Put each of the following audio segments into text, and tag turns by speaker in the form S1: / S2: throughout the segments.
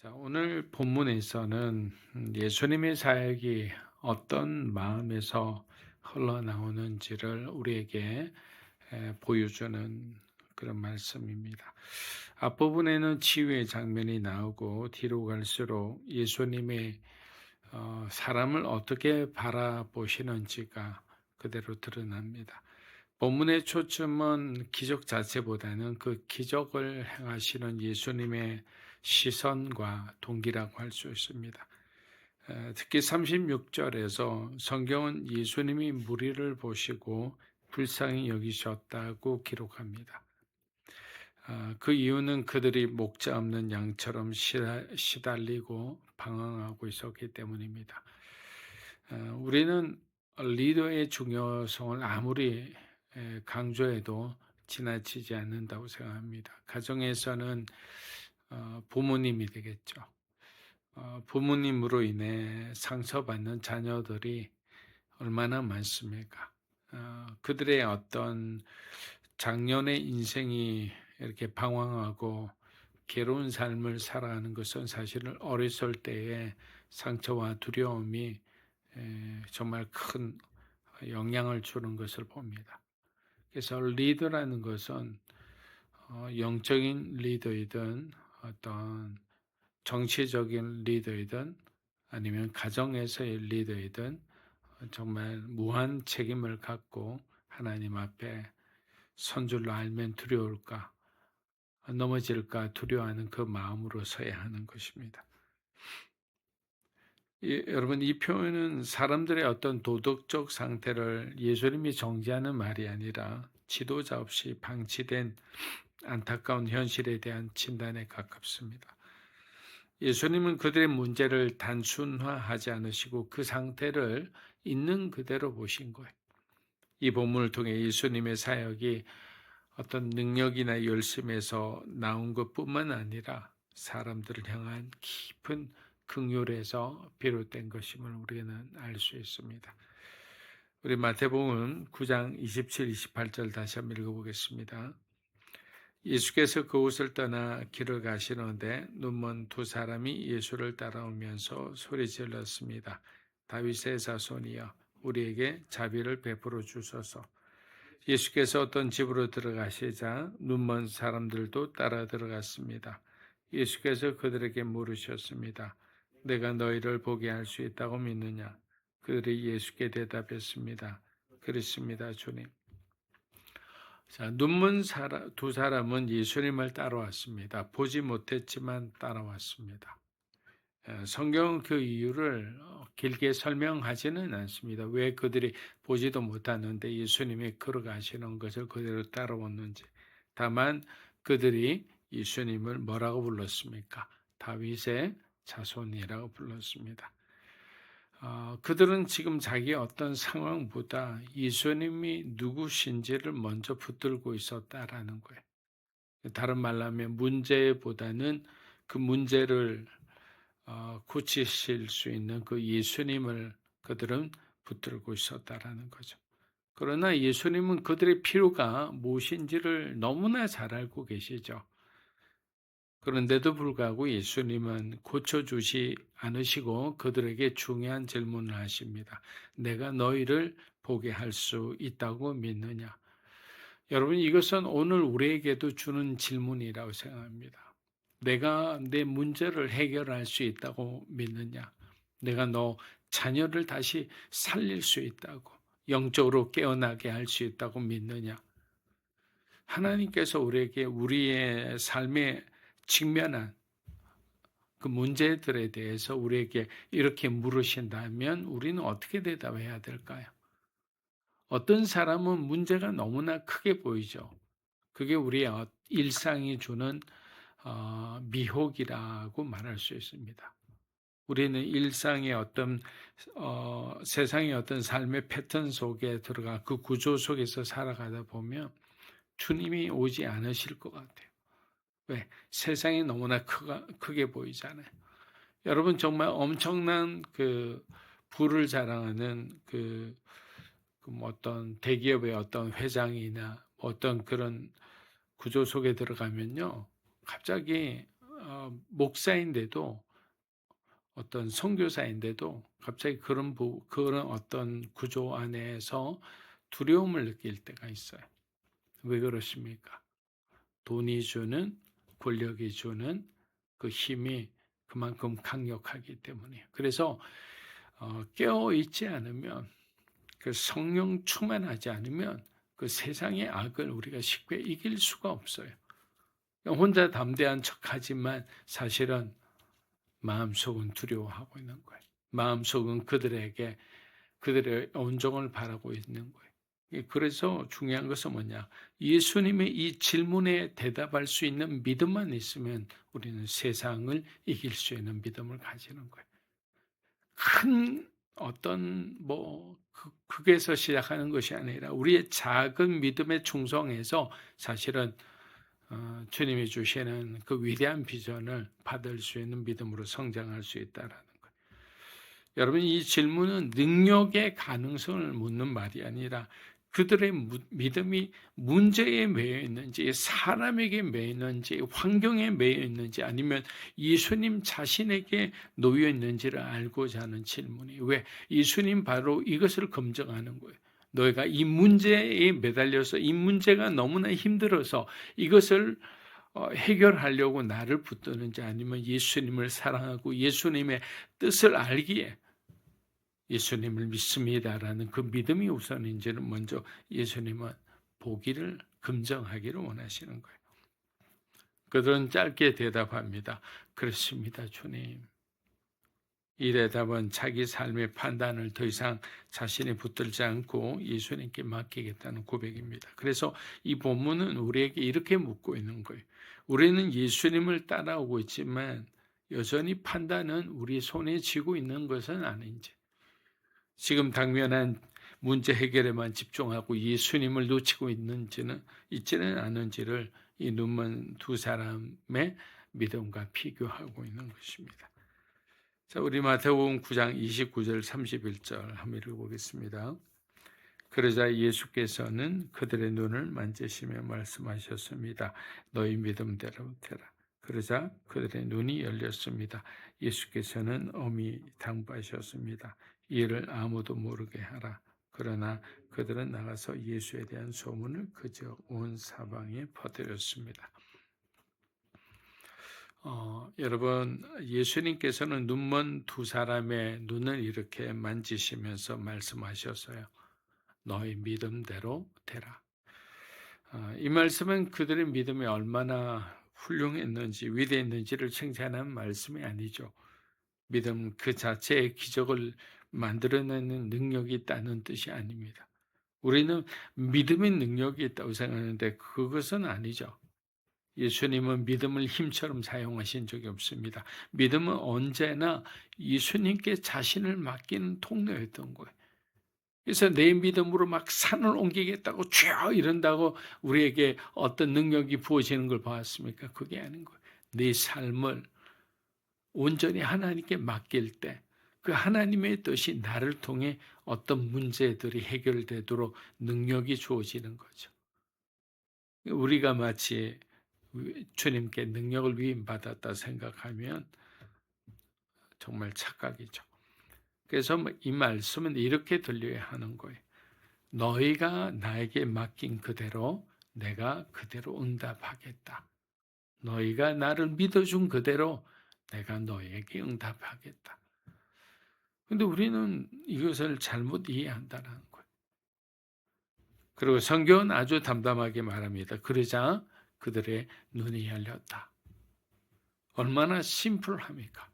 S1: 자, 오늘 본문에서는 예수님의 사역이 어떤 마음에서 흘러나오는지를 우리에게 보여주는 그런 말씀입니다. 앞부분에는 치유의 장면이 나오고 뒤로 갈수록 예수님의 사람을 어떻게 바라보시는지가 그대로 드러납니다. 본문의 초점은 기적 자체보다는 그 기적을 행하시는 예수님의 시선과 동기라고 할 수 있습니다. 특히 36절에서 성경은 예수님이 무리를 보시고 불쌍히 여기셨다고 기록합니다. 그 이유는 그들이 목자 없는 양처럼 시달리고 방황하고 있었기 때문입니다. 우리는 리더의 중요성을 아무리 강조해도 지나치지 않는다고 생각합니다. 가정에서는 부모님이 되겠죠. 부모님으로 인해 상처받는 자녀들이 얼마나 많습니까? 그들의 어떤 작년의 인생이 이렇게 방황하고 괴로운 삶을 살아가는 것은 사실은 어렸을 때의 상처와 두려움이 정말 큰 영향을 주는 것을 봅니다. 그래서 리더라는 것은 영적인 리더이든 어떤 정치적인 리더이든 아니면 가정에서의 리더이든 정말 무한 책임을 갖고 하나님 앞에 선 줄로 알면 두려울까, 넘어질까 두려워하는 그 마음으로 서야 하는 것입니다. 여러분, 이 표현은 사람들의 어떤 도덕적 상태를 예수님이 정지하는 말이 아니라 지도자 없이 방치된 안타까운 현실에 대한 진단에 가깝습니다. 예수님은 그들의 문제를 단순화하지 않으시고 그 상태를 있는 그대로 보신 거예요. 이 본문을 통해 예수님의 사역이 어떤 능력이나 열심에서 나온 것뿐만 아니라 사람들을 향한 깊은 긍휼에서 비롯된 것임을 우리는 알 수 있습니다. 우리 마태복음 9장 27, 28절 다시 한번 읽어보겠습니다. 예수께서 그곳을 떠나 길을 가시는데 눈먼 두 사람이 예수를 따라오면서 소리질렀습니다. 다윗의 자손이여 우리에게 자비를 베풀어 주소서. 예수께서 어떤 집으로 들어가시자 눈먼 사람들도 따라 들어갔습니다. 예수께서 그들에게 물으셨습니다. 내가 너희를 보게 할 수 있다고 믿느냐? 그들이 예수께 대답했습니다. 그렇습니다, 주님. 자, 눈먼 두 사람은 예수님을 따라왔습니다. 보지 못했지만 따라왔습니다. 성경은 그 이유를 길게 설명하지는 않습니다. 왜 그들이 보지도 못하는데 예수님이 걸어가시는 것을 그대로 따라왔는지. 다만 그들이 예수님을 뭐라고 불렀습니까? 다윗의 자손이라고 불렀습니다. 그들은 지금 자기의 어떤 상황보다 예수님이 누구신지를 먼저 붙들고 있었다라는 거예요. 다른 말로 하면 문제보다는 그 문제를 고치실 수 있는 그 예수님을 그들은 붙들고 있었다라는 거죠. 그러나 예수님은 그들의 필요가 무엇인지를 너무나 잘 알고 계시죠. 그런데도 불구하고 예수님은 고쳐주지 않으시고 그들에게 중요한 질문을 하십니다. 내가 너희를 보게 할 수 있다고 믿느냐? 여러분, 이것은 오늘 우리에게도 주는 질문이라고 생각합니다. 내가 내 문제를 해결할 수 있다고 믿느냐? 내가 너 자녀를 다시 살릴 수 있다고, 영적으로 깨어나게 할 수 있다고 믿느냐? 하나님께서 우리에게 우리의 삶에 직면한 그 문제들에 대해서 우리에게 이렇게 물으신다면 우리는 어떻게 대답해야 될까요? 어떤 사람은 문제가 너무나 크게 보이죠. 그게 우리의 일상이 주는 미혹이라고 말할 수 있습니다. 우리는 일상의 어떤 세상의 어떤 삶의 패턴 속에 들어가 그 구조 속에서 살아가다 보면 주님이 오지 않으실 것 같아요. 왜? 세상이 너무나 크게 보이잖아요. 여러분 정말 엄청난 그 부를 자랑하는 뭐 어떤 대기업의 어떤 회장이나 어떤 그런 구조 속에 들어가면요. 갑자기 목사인데도 어떤 선교사인데도 갑자기 그런 어떤 구조 안에서 두려움을 느낄 때가 있어요. 왜 그러십니까? 돈이 주는, 권력이 주는 그 힘이 그만큼 강력하기 때문이에요. 그래서 깨어 있지 않으면, 그 성령 충만하지 않으면 그 세상의 악을 우리가 쉽게 이길 수가 없어요. 혼자 담대한 척하지만 사실은 마음속은 두려워하고 있는 거예요. 마음속은 그들의 온정을 바라고 있는 거예요. 그래서 중요한 것은 뭐냐? 예수님의 이 질문에 대답할 수 있는 믿음만 있으면 우리는 세상을 이길 수 있는 믿음을 가지는 거예요. 큰 어떤 극에서 시작하는 것이 아니라 우리의 작은 믿음에 충성해서 사실은 주님이 주시는 그 위대한 비전을 받을 수 있는 믿음으로 성장할 수 있다라는 거예요. 여러분, 이 질문은 능력의 가능성을 묻는 말이 아니라 그들의 믿음이 문제에 매여 있는지, 사람에게 매여 있는지, 환경에 매여 있는지, 아니면 예수님 자신에게 놓여 있는지를 알고자 하는 질문이, 왜? 예수님 바로 이것을 검증하는 거예요. 너희가 이 문제에 매달려서 이 문제가 너무나 힘들어서 이것을 해결하려고 나를 붙드는지, 아니면 예수님을 사랑하고 예수님의 뜻을 알기에 예수님을 믿습니다라는 그 믿음이 우선인지는 먼저 예수님은 보기를, 검증하기를 원하시는 거예요. 그들은 짧게 대답합니다. 그렇습니다, 주님. 이 대답은 자기 삶의 판단을 더 이상 자신이 붙들지 않고 예수님께 맡기겠다는 고백입니다. 그래서 이 본문은 우리에게 이렇게 묻고 있는 거예요. 우리는 예수님을 따라오고 있지만 여전히 판단은 우리 손에 쥐고 있는 것은 아닌지, 지금 당면한 문제 해결에만 집중하고 예수님을 놓치고 있지는 않은지를 이 눈먼 두 사람의 믿음과 비교하고 있는 것입니다. 자, 우리 마태복음 9장 29절 31절 한번 읽어보겠습니다. 그러자 예수께서는 그들의 눈을 만지시며 말씀하셨습니다. 너희 믿음대로 되라. 그러자 그들의 눈이 열렸습니다. 예수께서는 엄히 당부하셨습니다. 이를 아무도 모르게 하라. 그러나 그들은 나가서 예수에 대한 소문을 그저 온 사방에 퍼뜨렸습니다. 여러분, 예수님께서는 눈먼 두 사람의 눈을 이렇게 만지시면서 말씀하셨어요. 너희 믿음대로 되라. 이 말씀은 그들의 믿음이 얼마나 훌륭했는지, 위대했는지를 칭찬한 말씀이 아니죠. 믿음 그 자체의 기적을 만들어내는 능력이 있다는 뜻이 아닙니다. 우리는 믿음의 능력이 있다고 생각하는데 그것은 아니죠. 예수님은 믿음을 힘처럼 사용하신 적이 없습니다. 믿음은 언제나 예수님께 자신을 맡기는 통로였던 거예요. 그래서 내 믿음으로 막 산을 옮기겠다고 쥐어 이런다고 우리에게 어떤 능력이 부어지는 걸 봤습니까? 그게 아닌 거예요. 내 삶을 온전히 하나님께 맡길 때 그 하나님의 뜻이 나를 통해 어떤 문제들이 해결되도록 능력이 주어지는 거죠. 우리가 마치 주님께 능력을 위임받았다 생각하면 정말 착각이죠. 그래서 이 말씀은 이렇게 들려야 하는 거예요. 너희가 나에게 맡긴 그대로 내가 그대로 응답하겠다. 너희가 나를 믿어준 그대로 내가 너희에게 응답하겠다. 근데 우리는 이것을 잘못 이해한다는 거예요. 그리고 성경은 아주 담담하게 말합니다. 그러자 그들의 눈이 열렸다. 얼마나 심플합니까?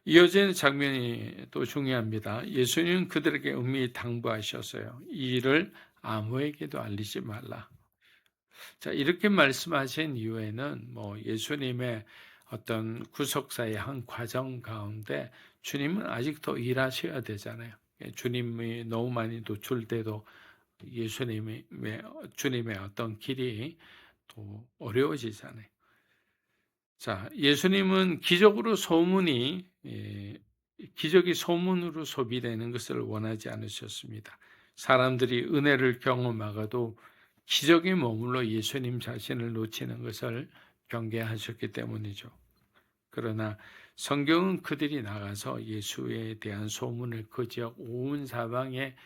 S1: 이어지는 장면이 또 중요합니다. 예수님은 그들에게 엄히 당부하셨어요. 이 일을 아무에게도 알리지 말라. 자, 이렇게 말씀하신 이유에는 예수님의 어떤 구속사의 한 과정 가운데 주님은 아직 더 일하셔야 되잖아요. 주님이 너무 많이 노출돼도 주님의 어떤 길이 또 어려워지잖아요. 자, 예수님은 기적이 소문으로 소비되는 것을 원하지 않으셨습니다. 사람들이 은혜를 경험하고도 기적에 머물러 예수님 자신을 놓치는 것을 경계하셨기 때문이죠. 그러나 성경은 그들이 나가서 예수에 대한 소문을 그 지역 온 사방에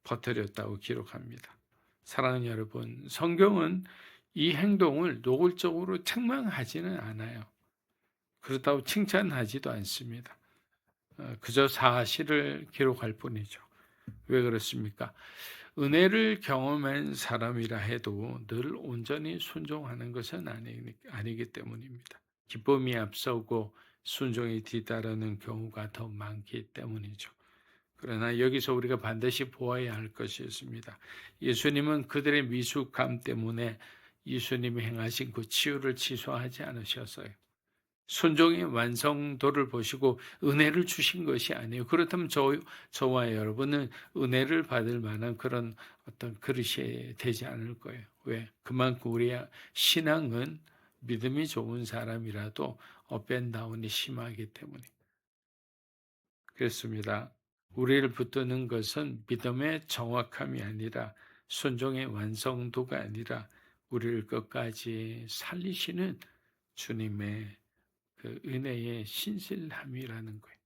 S1: 퍼뜨렸다고 기록합니다. 사랑하는 여러분, 성경은 이 행동을 노골적으로 책망하지는 않아요. 그렇다고 칭찬하지도 않습니다. 그저 사실을 기록할 뿐이죠. 왜 그렇습니까? 은혜를 경험한 사람이라 해도 늘 온전히 순종하는 것은 아니기 때문입니다. 기쁨이 앞서고 순종이 뒤따르는 경우가 더 많기 때문이죠. 그러나 여기서 우리가 반드시 보아야 할 것이 있습니다. 예수님은 그들의 미숙함 때문에 예수님이 행하신 그 치유를 취소하지 않으셨어요. 순종의 완성도를 보시고 은혜를 주신 것이 아니에요. 그렇다면 저와 여러분은 은혜를 받을 만한 그런 어떤 그릇이 되지 않을 거예요. 왜? 그만큼 우리의 신앙은 믿음이 좋은 사람이라도 업앤다운이 심하기 때문에 그렇습니다. 우리를 붙드는 것은 믿음의 정확함이 아니라 순종의 완성도가 아니라 우리를 끝까지 살리시는 주님의 그 은혜의 신실함이라는 거예요.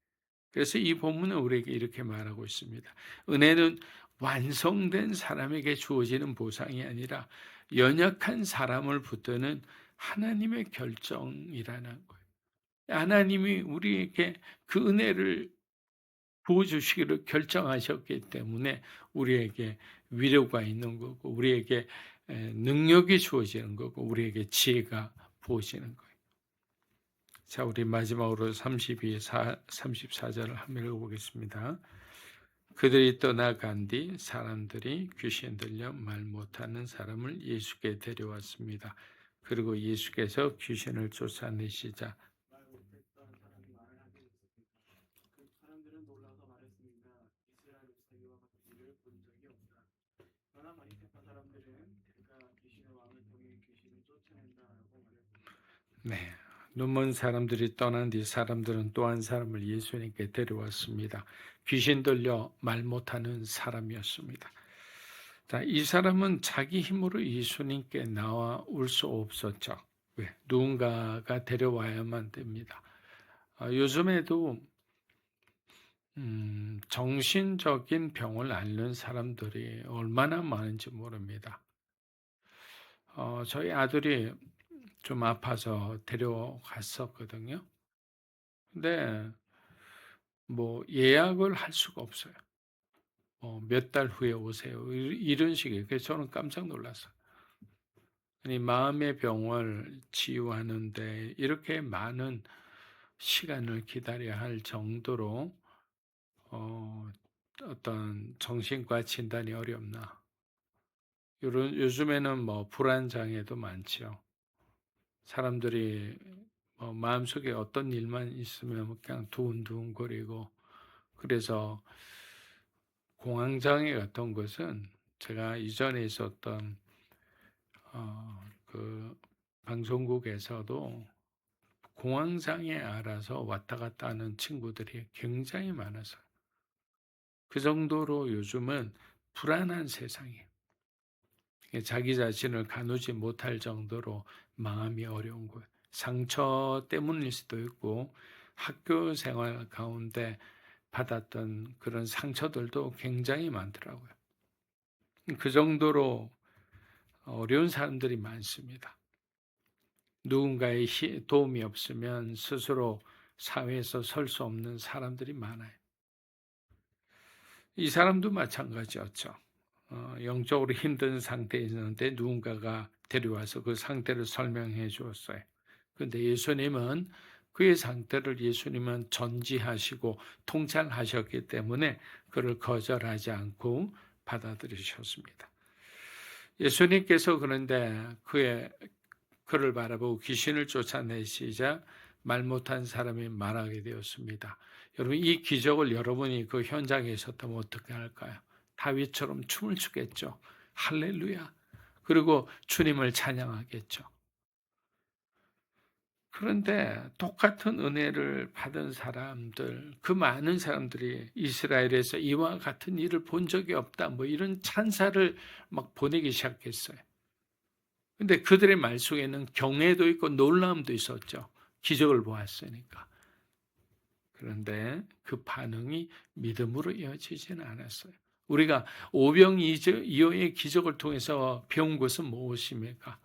S1: 그래서 이 본문은 우리에게 이렇게 말하고 있습니다. 은혜는 완성된 사람에게 주어지는 보상이 아니라 연약한 사람을 붙드는 하나님의 결정이라는 거예요. 하나님이 우리에게 그 은혜를 부어주시기를 결정하셨기 때문에 우리에게 위로가 있는 거고 우리에게 능력이 주어지는 거고 우리에게 지혜가 부어지는 거예요. 자, 우리 마지막으로 34절을 한번 읽어보겠습니다. 그들이 떠나간 뒤 사람들이 귀신 들려 말 못하는 사람을 예수께 데려왔습니다. 그리고 예수께서 귀신을 쫓아내시자 네, 눈먼 사람들이 떠난 뒤 사람들은 또 한 사람을 예수님께 데려왔습니다. 귀신 들려 말 못하는 사람이었습니다. 자, 이 사람은 자기 힘으로 예수님께 나올 수 없었죠. 왜? 누군가가 데려와야만 됩니다. 요즘에도 정신적인 병을 앓는 사람들이 얼마나 많은지 모릅니다. 저희 아들이 좀 아파서 데려갔었거든요. 근데 뭐 예약을 할 수가 없어요. 몇 달 후에 오세요. 이런 식이에요. 그래서 저는 깜짝 놀랐어요. 아니, 마음의 병을 치유하는데 이렇게 많은 시간을 기다려야 할 정도로 어떤 정신과 진단이 어렵나. 요즘에는 뭐 불안장애도 많죠. 사람들이 마음속에 어떤 일만 있으면 그냥 두근두근거리고 그래서 공황장애 같은 것은 제가 이전에 있었던 그 방송국에서도 공황장애 알아서 왔다 갔다 하는 친구들이 굉장히 많아서 그 정도로 요즘은 불안한 세상이에요. 자기 자신을 가누지 못할 정도로 마음이 어려운 거예요. 상처 때문일 수도 있고 학교 생활 가운데 받았던 그런 상처들도 굉장히 많더라고요. 그 정도로 어려운 사람들이 많습니다. 누군가의 도움이 없으면 스스로 사회에서 설 수 없는 사람들이 많아요. 이 사람도 마찬가지였죠. 영적으로 힘든 상태에 있는데 누군가가 데려와서 그 상태를 설명해 주었어요. 그런데 예수님은 그의 상태를 예수님은 전지하시고 통찰하셨기 때문에 그를 거절하지 않고 받아들이셨습니다. 예수님께서 그런데 그를 바라보고 귀신을 쫓아내시자 말 못한 사람이 말하게 되었습니다. 여러분, 이 기적을 여러분이 그 현장에 있었다면 어떻게 할까요? 다윗처럼 춤을 추겠죠. 할렐루야. 그리고 주님을 찬양하겠죠. 그런데 똑같은 은혜를 받은 사람들, 그 많은 사람들이 이스라엘에서 이와 같은 일을 본 적이 없다. 뭐 이런 찬사를 막 보내기 시작했어요. 근데 그들의 말 속에는 경외도 있고 놀라움도 있었죠. 기적을 보았으니까. 그런데 그 반응이 믿음으로 이어지지는 않았어요. 우리가 오병이어의 기적을 통해서 배운 것은 무엇입니까?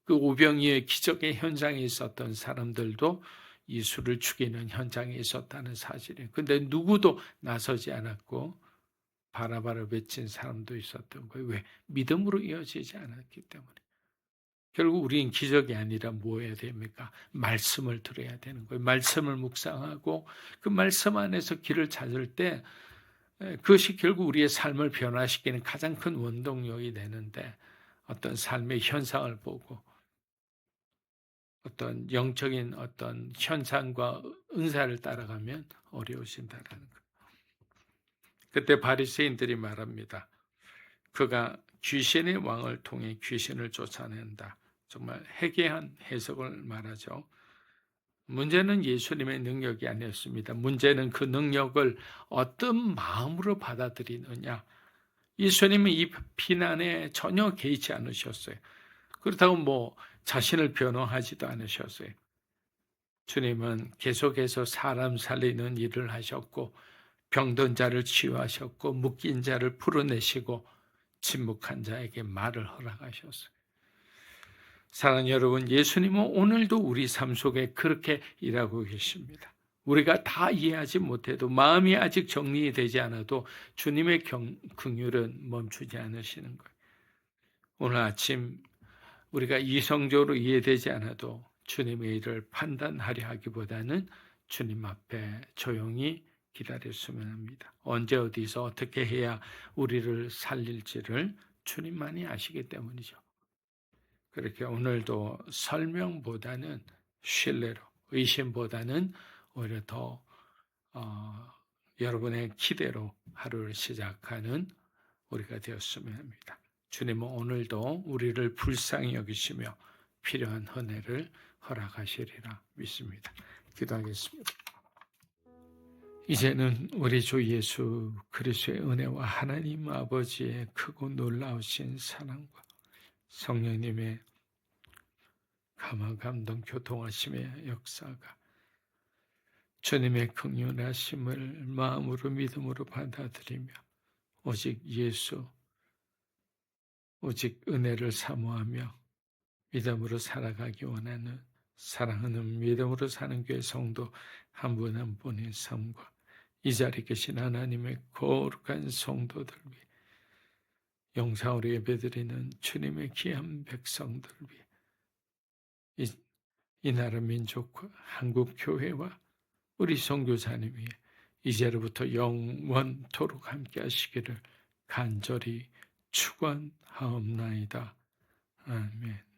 S1: 그 오병이어의 기적의 현장에 있었던 사람들도 예수를 죽이는 현장에 있었다는 사실이에요. 근데 누구도 나서지 않았고 바라바라 외친 사람도 있었던 거예요. 왜? 믿음으로 이어지지 않았기 때문에. 결국 우리는 기적이 아니라 뭐 해야 됩니까? 말씀을 들어야 되는 거예요. 말씀을 묵상하고 그 말씀 안에서 길을 찾을 때 그것이 결국 우리의 삶을 변화시키는 가장 큰 원동력이 되는데 어떤 삶의 현상을 보고 어떤 영적인 어떤 현상과 은사를 따라가면 어려우신다라는 거예요. 그때 바리새인들이 말합니다. 그가 귀신의 왕을 통해 귀신을 쫓아낸다. 정말 해괴한 해석을 말하죠. 문제는 예수님의 능력이 아니었습니다. 문제는 그 능력을 어떤 마음으로 받아들이느냐. 예수님은 이 비난에 전혀 개의치 않으셨어요. 그렇다고 뭐 자신을 변호하지도 않으셨어요. 주님은 계속해서 사람 살리는 일을 하셨고 병든 자를 치유하셨고 묶인 자를 풀어내시고 침묵한 자에게 말을 허락하셨어요. 사랑하는 여러분, 예수님은 오늘도 우리 삶 속에 그렇게 일하고 계십니다. 우리가 다 이해하지 못해도 마음이 아직 정리되지 않아도 주님의 긍휼은 멈추지 않으시는 거예요. 오늘 아침 우리가 이성적으로 이해되지 않아도 주님의 일을 판단하려 하기보다는 주님 앞에 조용히 기다렸으면 합니다. 언제 어디서 어떻게 해야 우리를 살릴지를 주님만이 아시기 때문이죠. 그렇게 오늘도 설명보다는 신뢰로, 의심보다는 오히려 더 여러분의 기대로 하루를 시작하는 우리가 되었으면 합니다. 주님은 오늘도 우리를 불쌍히 여기시며 필요한 은혜를 허락하시리라 믿습니다. 기도하겠습니다. 이제는 우리 주 예수 그리스도의 은혜와 하나님 아버지의 크고 놀라우신 사랑과 성령님의 감화 감동 교통하심의 역사가 주님의 긍휼하심을 마음으로 믿음으로 받아들이며 오직 예수 오직 은혜를 사모하며 믿음으로 살아가기 원하는 사랑하는 믿음으로 사는 교회 성도 한 분 한 분의 삶과 이 자리에 계신 하나님의 거룩한 성도들 위해 영상으로 예배드리는 주님의 귀한 백성들 위해 이 나라 민족과 한국 교회와 우리 선교사님 위해 이제로부터 영원토록 함께 하시기를 간절히 축원하옵나이다. 아멘.